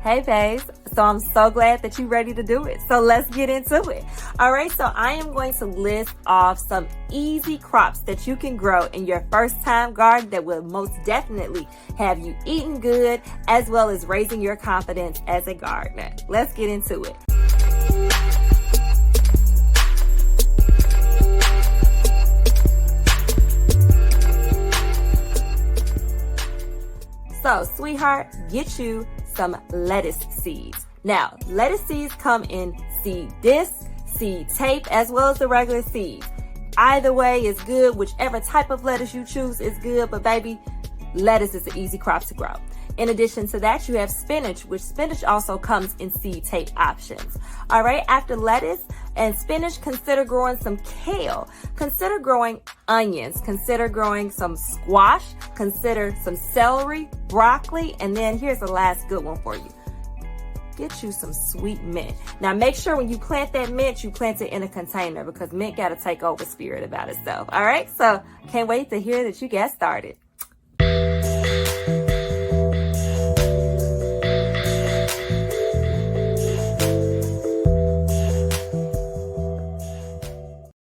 Hey babes, so I'm so glad that you're ready to do it. So let's get into it. All right, so I am going to list off some easy crops that you can grow in your first time garden that will most definitely have you eating good as well as raising your confidence as a gardener. Let's get into it. So, sweetheart, get you some lettuce seeds. Now, lettuce seeds come in seed discs, seed tape, as well as the regular seeds. Either way is good. Whichever type of lettuce you choose is good, but baby, lettuce is an easy crop to grow. In addition to that, you have spinach, which spinach also comes in seed tape options. All right, after lettuce and spinach, consider growing some kale. Consider growing onions. Consider growing some squash. Consider some celery, broccoli, and then here's the last good one for you. Get you some sweet mint. Now make sure when you plant that mint, you plant it in a container because mint got to take over spirit about itself. All right, so can't wait to hear that you got started.